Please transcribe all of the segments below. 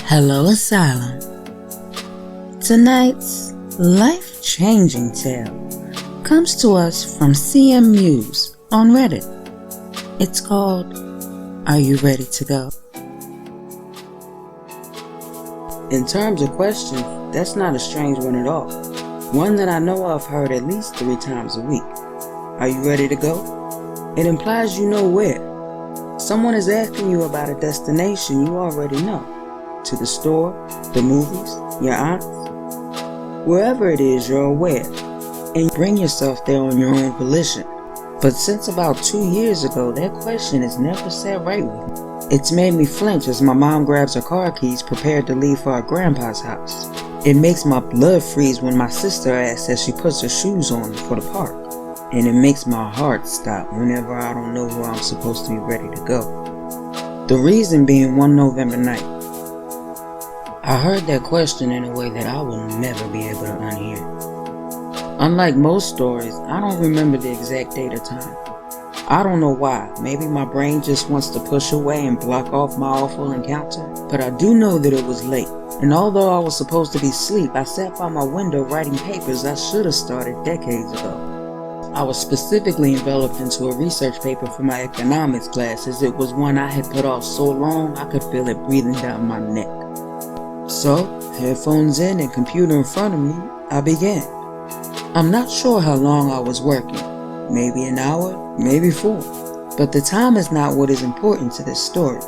Hello, Asylum. Tonight's life-changing tale comes to us from CMMuse on Reddit. It's called, Are You Ready to Go? In terms of question, that's not a strange one at all. One that I know I've heard at least 3 times a week. Are you ready to go? It implies you know where. Someone is asking you about a destination you already know. To the store, the movies, your aunts. Wherever it is, you're aware. And you bring yourself there on your own volition. But since about 2 years ago, that question has never sat right with me. It's made me flinch as my mom grabs her car keys prepared to leave for our grandpa's house. It makes my blood freeze when my sister asks as she puts her shoes on for the park. And it makes my heart stop whenever I don't know where I'm supposed to be ready to go. The reason being one November night. I heard that question in a way that I will never be able to unhear. Unlike most stories, I don't remember the exact date or time. I don't know why. Maybe my brain just wants to push away and block off my awful encounter. But I do know that it was late. And although I was supposed to be asleep, I sat by my window writing papers I should have started decades ago. I was specifically enveloped into a research paper for my economics class, as it was one I had put off so long I could feel it breathing down my neck. So, headphones in and computer in front of me, I began. I'm not sure how long I was working. Maybe an hour, maybe 4. But the time is not what is important to this story.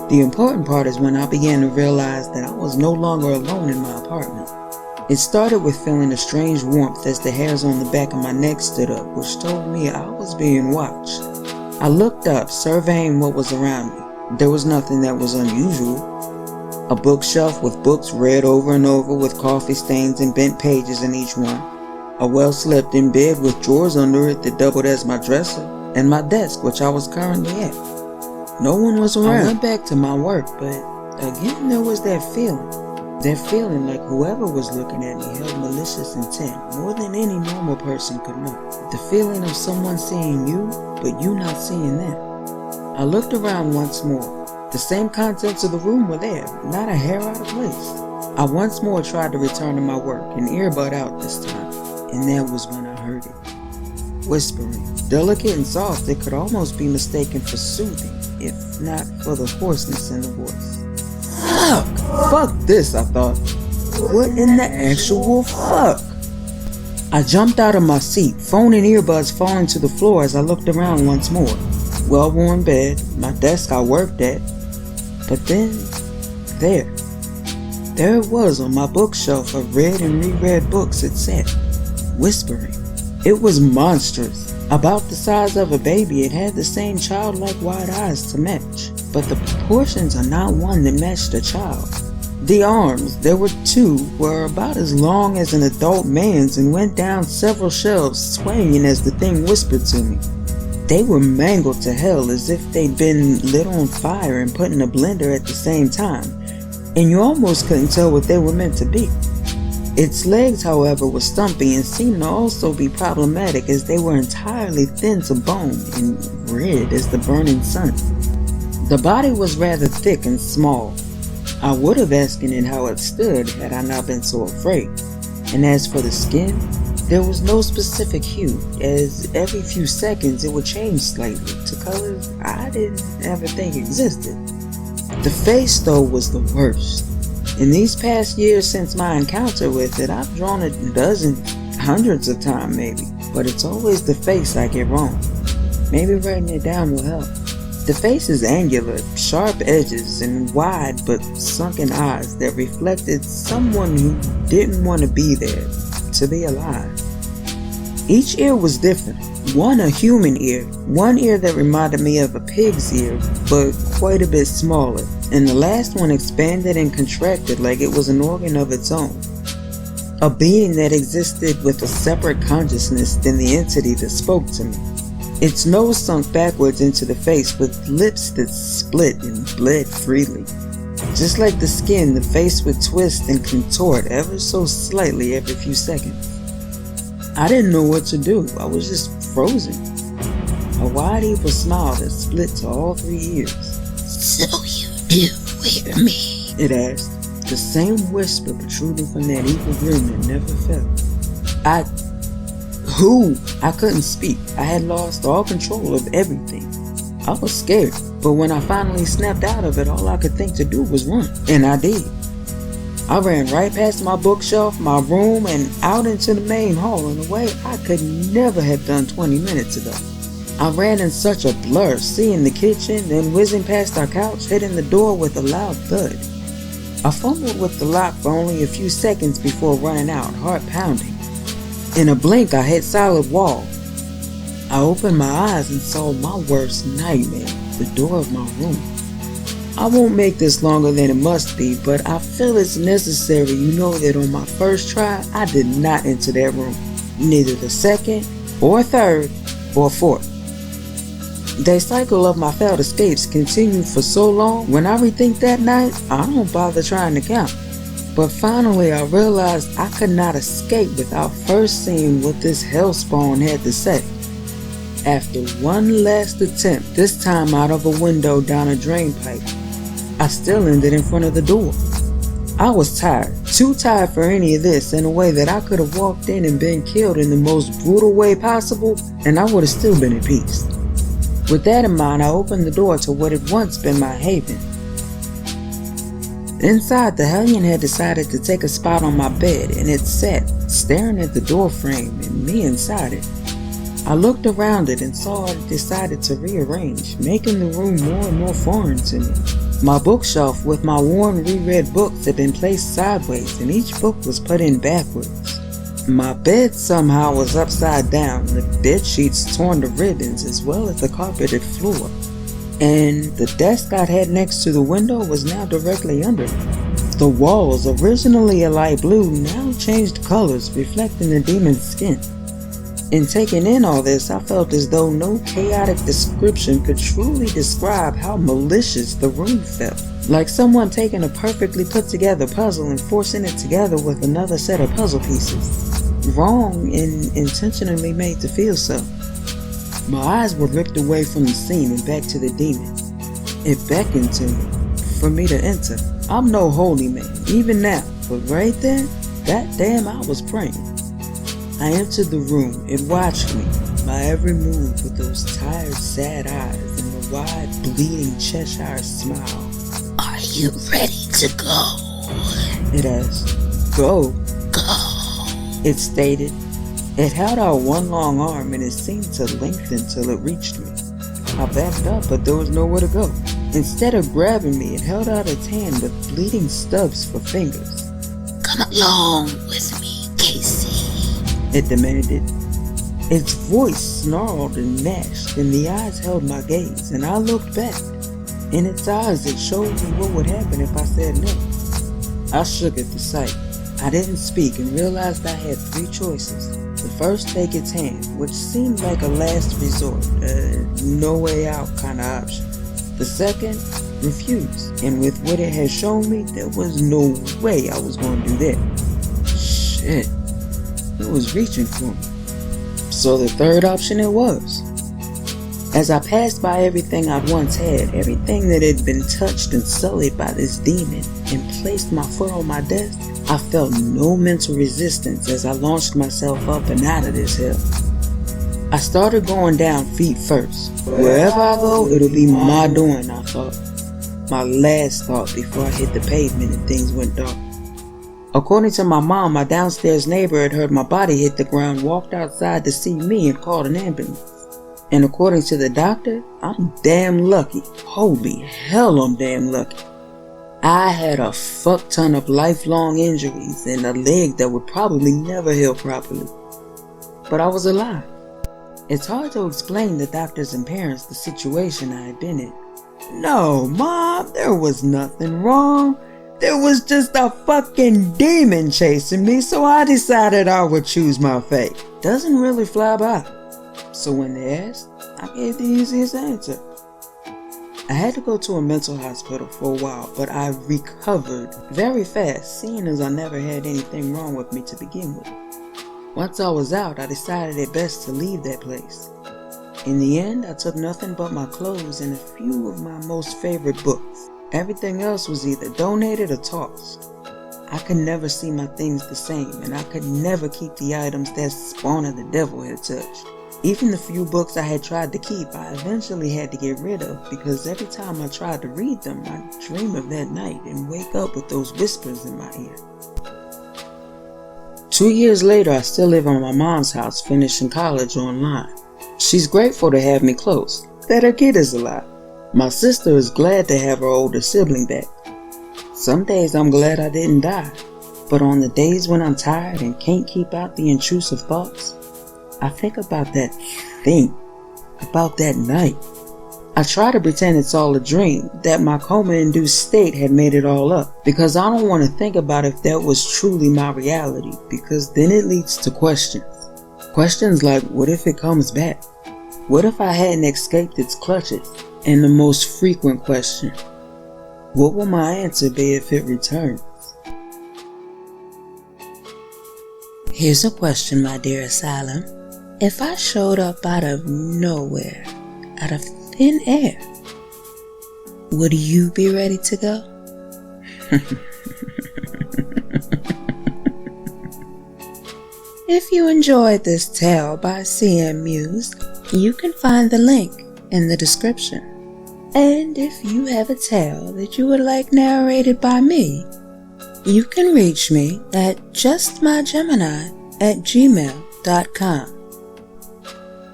The important part is when I began to realize that I was no longer alone in my apartment. It started with feeling a strange warmth as the hairs on the back of my neck stood up, which told me I was being watched. I looked up, surveying what was around me. There was nothing that was unusual. A bookshelf with books read over and over with coffee stains and bent pages in each one. A well-slept-in bed with drawers under it that doubled as my dresser. And my desk, which I was currently at. No one was around. I went back to my work, but again there was that feeling. That feeling like whoever was looking at me held malicious intent, more than any normal person could know. The feeling of someone seeing you, but you not seeing them. I looked around once more. The same contents of the room were there, not a hair out of place. I once more tried to return to my work, an earbud out this time, and that was when I heard it. Whispering, delicate and soft, it could almost be mistaken for soothing, if not for the hoarseness in the voice. Fuck this, I thought. What in the actual fuck? I jumped out of my seat, phone and earbuds falling to the floor as I looked around once more. Well-worn bed, my desk I worked at. But then, there it was on my bookshelf of read and reread books it said, whispering. It was monstrous. About the size of a baby, it had the same childlike wide eyes to match. But the proportions are not one that matched a child. The arms, there were 2, were about as long as an adult man's and went down several shelves, swaying as the thing whispered to me. They were mangled to hell as if they'd been lit on fire and put in a blender at the same time, and you almost couldn't tell what they were meant to be. Its legs, however, were stumpy and seemed to also be problematic as they were entirely thin to bone and red as the burning sun. The body was rather thick and small. I would have asked it how it stood had I not been so afraid. And as for the skin, there was no specific hue, as every few seconds it would change slightly to colors I didn't ever think existed. The face, though, was the worst. In these past years since my encounter with it, I've drawn it dozens, hundreds of times maybe, but it's always the face I get wrong. Maybe writing it down will help. The face is angular, sharp edges, and wide but sunken eyes that reflected someone who didn't want to be there, to be alive. Each ear was different. One a human ear, one ear that reminded me of a pig's ear, but quite a bit smaller, and the last one expanded and contracted like it was an organ of its own. A being that existed with a separate consciousness than the entity that spoke to me. Its nose sunk backwards into the face with lips that split and bled freely. Just like the skin, the face would twist and contort ever so slightly every few seconds. I didn't know what to do. I was just frozen. A wide evil smile that split to all 3 ears. So you do hear me? It asked, the same whisper protruding from that evil grin that never fell. Who? I couldn't speak. I had lost all control of everything. I was scared, but when I finally snapped out of it, all I could think to do was run, and I did. I ran right past my bookshelf, my room, and out into the main hall in a way I could never have done 20 minutes ago. I ran in such a blur, seeing the kitchen, then whizzing past our couch, hitting the door with a loud thud. I fumbled with the lock for only a few seconds before running out, heart pounding. In a blink, I hit solid wall. I opened my eyes and saw my worst nightmare, the door of my room. I won't make this longer than it must be, but I feel it's necessary you know that on my first try, I did not enter that room. Neither the second, or third, or fourth. The cycle of my failed escapes continued for so long, when I rethink that night, I don't bother trying to count. But finally I realized I could not escape without first seeing what this hellspawn had to say. After one last attempt, this time out of a window down a drain pipe, I still ended in front of the door. I was tired, too tired for any of this, in a way that I could have walked in and been killed in the most brutal way possible, and I would have still been at peace. With that in mind, I opened the door to what had once been my haven. Inside, the hellion had decided to take a spot on my bed, and it sat, staring at the door frame and me inside it. I looked around it and saw it decided to rearrange, making the room more and more foreign to me. My bookshelf with my worn reread books had been placed sideways, and each book was put in backwards. My bed somehow was upside down, the bed sheets torn to ribbons, as well as the carpeted floor. And the desk I had next to the window was now directly under me. The walls, originally a light blue, now changed colors, reflecting the demon's skin. In taking in all this, I felt as though no chaotic description could truly describe how malicious the room felt. Like someone taking a perfectly put together puzzle and forcing it together with another set of puzzle pieces. Wrong and intentionally made to feel so. My eyes were ripped away from the scene and back to the demon. It beckoned to me, for me to enter. I'm no holy man, even now, but right then, that damn I was praying. I entered the room. It watched me, my every move, with those tired, sad eyes and the wide, bleeding Cheshire smile. Are you ready to go? It asked. Go? Go. It stated. It held out one long arm and it seemed to lengthen till it reached me. I backed up, but there was nowhere to go. Instead of grabbing me, it held out its hand with bleeding stubs for fingers. Come along with me, Casey, it demanded. Its voice snarled and gnashed, and the eyes held my gaze, and I looked back. In its eyes, it showed me what would happen if I said no. I shook at the sight. I didn't speak and realized I had three choices. The first, take its hand, which seemed like a last resort, no way out kind of option. The second, refuse, and with what it had shown me, there was no way I was going to do that. Shit, it was reaching for me. So the third option it was. As I passed by everything I'd once had, everything that had been touched and sullied by this demon, and placed my foot on my desk, I felt no mental resistance as I launched myself up and out of this hell. I started going down feet first. Wherever I go, it'll be my doing, I thought. My last thought before I hit the pavement and things went dark. According to my mom, my downstairs neighbor had heard my body hit the ground, walked outside to see me, and called an ambulance. And according to the doctor, I'm damn lucky. Holy hell, I'm damn lucky. I had a fuck ton of lifelong injuries and a leg that would probably never heal properly. But I was alive. It's hard to explain the doctors and parents the situation I had been in. No, Mom, there was nothing wrong. There was just a fucking demon chasing me, so I decided I would choose my fate. Doesn't really fly by. So when they asked, I gave the easiest answer. I had to go to a mental hospital for a while, but I recovered very fast, seeing as I never had anything wrong with me to begin with. Once I was out, I decided it best to leave that place. In the end, I took nothing but my clothes and a few of my most favorite books. Everything else was either donated or tossed. I could never see my things the same, and I could never keep the items that Spawn of the Devil had touched. Even the few books I had tried to keep, I eventually had to get rid of, because every time I tried to read them, I'd dream of that night and wake up with those whispers in my ear. 2 years later, I still live in my mom's house, finishing college online. She's grateful to have me close, that her kid is alive. My sister is glad to have her older sibling back. Some days I'm glad I didn't die, but on the days when I'm tired and can't keep out the intrusive thoughts, I think about that thing, about that night. I try to pretend it's all a dream, that my coma-induced state had made it all up, because I don't want to think about if that was truly my reality, because then it leads to questions. Questions like, what if it comes back? What if I hadn't escaped its clutches? And the most frequent question, what will my answer be if it returns? Here's a question, my dear Asylum. If I showed up out of nowhere, out of thin air, would you be ready to go? If you enjoyed this tale by CMMuse, you can find the link in the description. And if you have a tale that you would like narrated by me, you can reach me at justmygemini@gmail.com.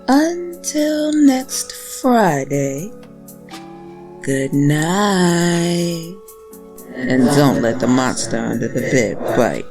Until next Friday, good night. And don't let the monster under the bed bite.